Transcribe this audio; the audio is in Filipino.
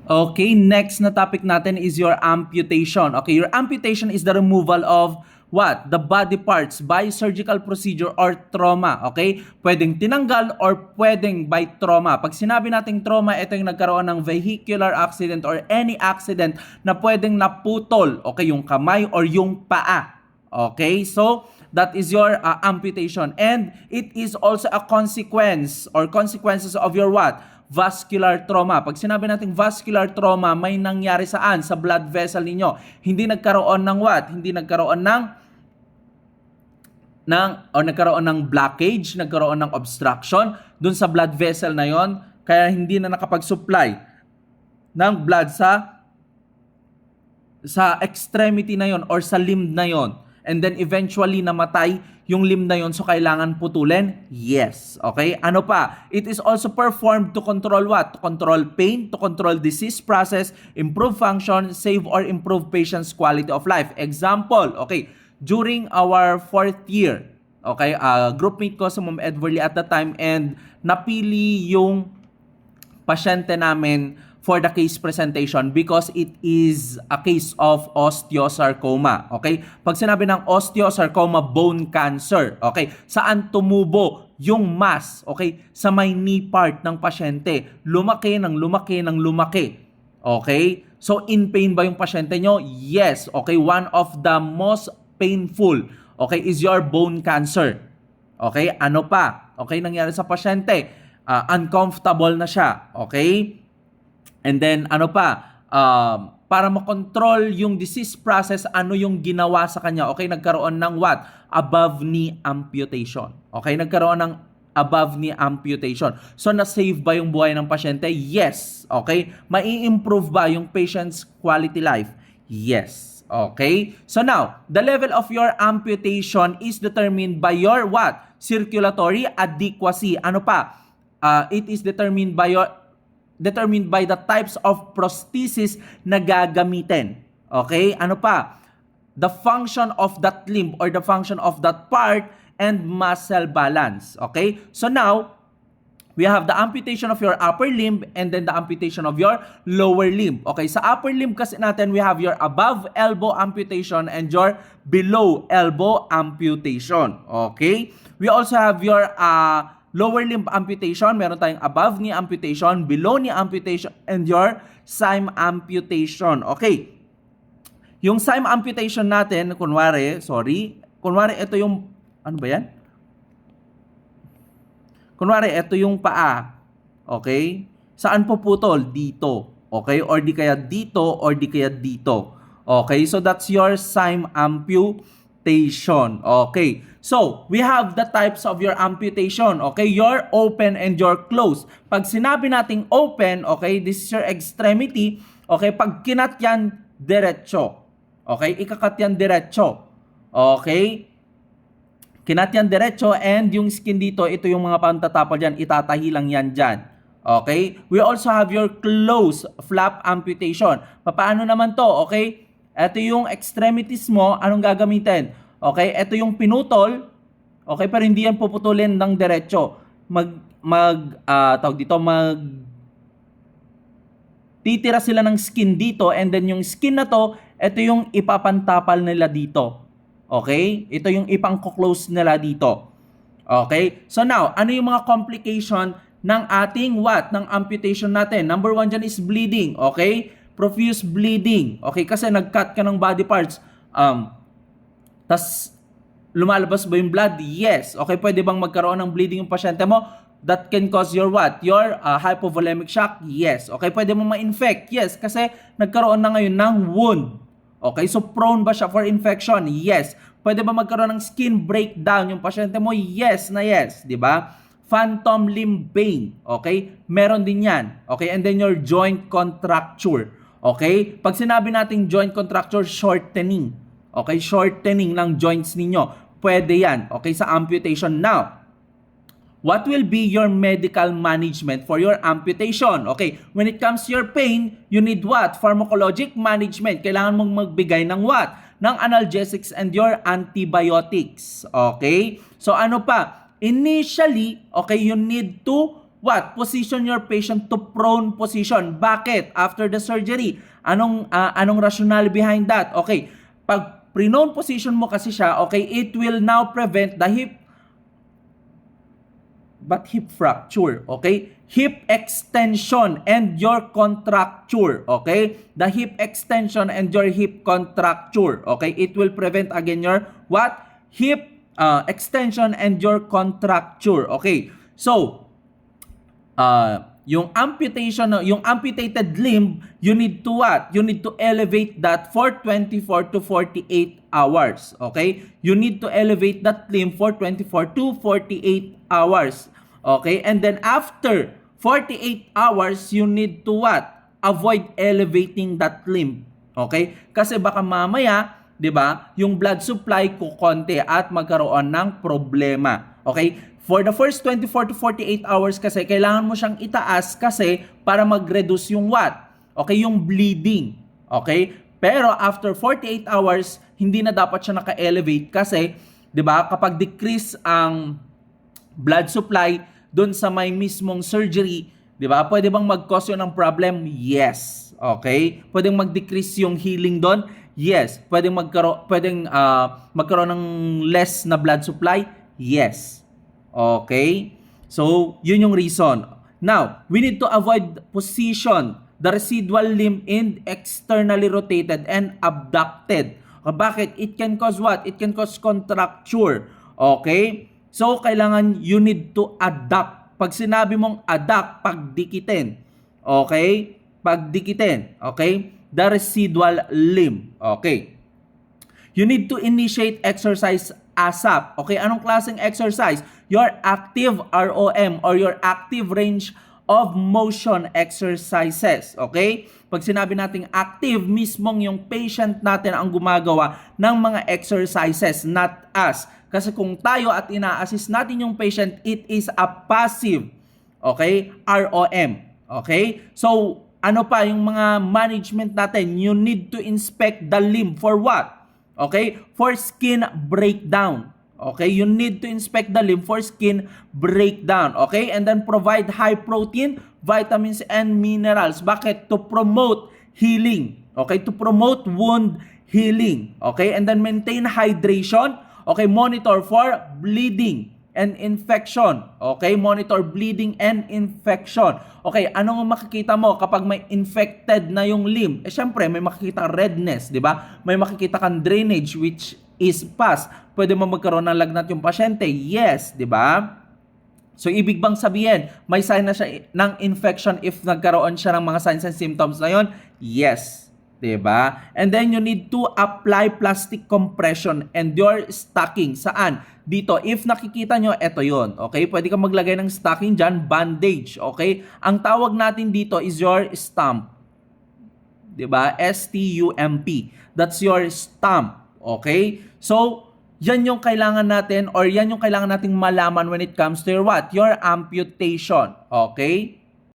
Okay, next na topic natin is your amputation. Okay, your amputation is the removal of what? The body parts by surgical procedure or trauma. Okay? Pwedeng tinanggal or pwedeng by trauma. Pag sinabi nating trauma, ito yung nagkaroon ng vehicular accident or any accident na pwedeng naputol, okay, yung kamay or yung paa. Okay? So, that is your amputation. And it is also a consequence or consequences of your what? Vascular trauma. Pag sinabi nating vascular trauma, may nangyari saan? Sa blood vessel ninyo. Hindi nagkaroon ng what? Hindi nagkaroon nagkaroon ng blockage, nagkaroon ng obstruction dun sa blood vessel na yon, kaya hindi na nakapag-supply ng blood sa extremity na yon or sa limb na yon. And then eventually namatay yung limb na yon, so kailangan putulin? Yes. Okay? Ano pa? It is also performed to control what? To control pain, to control disease process, improve function, save or improve patient's quality of life. Example, okay, during our 4th year, okay, groupmate ko sa Ma'am Edverly at the time, and napili yung pasyente namin for the case presentation because it is a case of osteosarcoma. Okay? Pag sinabi ng osteosarcoma, bone cancer. Okay? Saan tumubo yung mass, okay, sa may knee part ng pasyente. Lumaki ng lumaki ng lumaki. Okay? So, in pain ba yung pasyente nyo? Yes. Okay? One of the most painful, okay, is your bone cancer. Okay? Ano pa? Okay? Nangyari sa pasyente. Uncomfortable na siya. Okay? And then, ano pa, para makontrol yung disease process, ano yung ginawa sa kanya? Okay, nagkaroon ng what? Above knee amputation. Okay, nagkaroon ng above knee amputation. So, na-save ba yung buhay ng pasyente? Yes. Okay, mai-improve ba yung patient's quality life? Yes. Okay, so now, the level of your amputation is determined by your what? Circulatory adequacy. Ano pa? It is determined by the types of prosthesis na gagamitin. Okay? Ano pa? The function of that limb or the function of that part and muscle balance. Okay? So now, we have the amputation of your upper limb and then the amputation of your lower limb. Okay? Sa upper limb kasi natin, we have your above elbow amputation and your below elbow amputation. Okay? We also have your lower limb amputation, meron tayong above knee amputation, below knee amputation, and your SIM amputation. Okay. Yung SIM amputation natin, kunwari, ito yung, ano ba yan? Kunwari, ito yung paa. Okay? Saan puputol? Dito. Okay? Or di kaya dito, or di kaya dito. Okay? So, that's your SIM amputation. Okay. So, we have the types of your amputation. Okay, your open and your closed. Pag sinabi nating open, okay, this is your extremity. Okay, pag kinat yan, diretso. Okay, ikakat yan diretso. Okay, kinat yan diretso and yung skin dito, ito yung mga pantatapal dyan, itatahi lang yan dyan. Okay, we also have your closed flap amputation. Paano naman to? Okay, ito yung extremities mo, anong gagamitin? Okay, ito yung pinutol. Okay, pero hindi yan puputulin ng diretso. Titira sila ng skin dito and then yung skin na to, ito yung ipapantapal nila dito. Okay? Ito yung ipang-close nila dito. Okay? So now, ano yung mga complication ng ating what? Ng amputation natin? Number 1 dyan is bleeding. Okay? Profuse bleeding. Okay? Kasi nag-cut ka ng body parts. Tas lumalabas ba yung blood? Yes. Okay, pwede bang magkaroon ng bleeding yung pasyente mo? That can cause your what? Your hypovolemic shock? Yes. Okay, pwede mo ma-infect? Yes, kasi nagkaroon na ngayon ng wound. Okay, so prone ba siya for infection? Yes. Pwede ba magkaroon ng skin breakdown yung pasyente mo? Yes na yes, di ba? Phantom limb pain. Okay, meron din yan. Okay, and then your joint contracture. Okay, pag sinabi nating joint contracture, shortening. Okay, shortening ng joints ninyo. Pwede yan. Okay, sa amputation. Now, what will be your medical management for your amputation? Okay, when it comes to your pain, you need what? Pharmacologic management. Kailangan mong magbigay ng what? Ng analgesics and your antibiotics. Okay? So, ano pa? Initially, okay, you need to what? Position your patient to prone position. Bakit? After the surgery. Anong rationale behind that? Okay, pag prone position mo kasi siya, okay, it will now prevent the hip fracture, okay? Hip extension and your contracture, okay? The hip extension and your hip contracture, okay? It will prevent again your what? Hip extension and your contracture, okay? So, yung amputation, yung amputated limb, you need to what? You need to elevate that for 24 to 48 hours. Okay? You need to elevate that limb for 24 to 48 hours. Okay? And then after 48 hours, you need to what? Avoid elevating that limb. Okay? Kasi baka mamaya, 'di ba, yung blood supply kukonti at magkaroon ng problema. Okay? For the first 24 to 48 hours kasi, kailangan mo siyang itaas kasi para mag-reduce yung what? Okay, yung bleeding. Okay? Pero after 48 hours, hindi na dapat siya naka-elevate kasi, 'di ba, kapag decrease ang blood supply doon sa may mismong surgery, 'di ba? Pwede bang mag-cause yun ng problem? Yes. Okay? Pwedeng mag-decrease yung healing doon? Yes. Pwedeng magkaroon ng less na blood supply? Yes. Okay? So, yun yung reason. Now, we need to avoid position the residual limb in externally rotated and abducted. Bakit? It can cause what? It can cause contracture. Okay? So, kailangan you need to adapt. Pag sinabi mong adapt, pagdikitin. Okay? Pagdikitin. Okay? The residual limb. Okay? You need to initiate exercise ASAP. Okay, anong klaseng exercise? Your active ROM or your active range of motion exercises. Okay? Pag sinabi nating active, mismong yung patient natin ang gumagawa ng mga exercises, not us. Kasi kung tayo at ina-assist natin yung patient, it is a passive, okay, ROM. Okay? So, ano pa yung mga management natin? You need to inspect the limb for what? Okay? For skin breakdown. Okay? You need to inspect the limb for skin breakdown. Okay? And then provide high protein, vitamins, and minerals. Bakit? To promote healing. Okay? To promote wound healing. Okay? And then maintain hydration. Okay? Monitor for bleeding and infection. Okay? Monitor bleeding and infection. Okay, anong makikita mo kapag may infected na yung limb? Syempre, may makikita kang redness, di ba? May makikita kang drainage which is pus. Pwede mo magkaroon ng lagnat yung pasyente? Yes, di ba? So, ibig bang sabihin, may sign na siya ng infection if nagkaroon siya ng mga signs and symptoms na yon? Yes. Diba? And then you need to apply plastic compression and your stocking. Saan? Dito. If nakikita nyo, eto yon. Okay? Pwede ka maglagay ng stocking dyan, bandage. Okay? Ang tawag natin dito is your stump. Diba? S-T-U-M-P. That's your stump. Okay? So, yan yung kailangan natin or yan yung kailangan nating malaman when it comes to your what? Your amputation. Okay?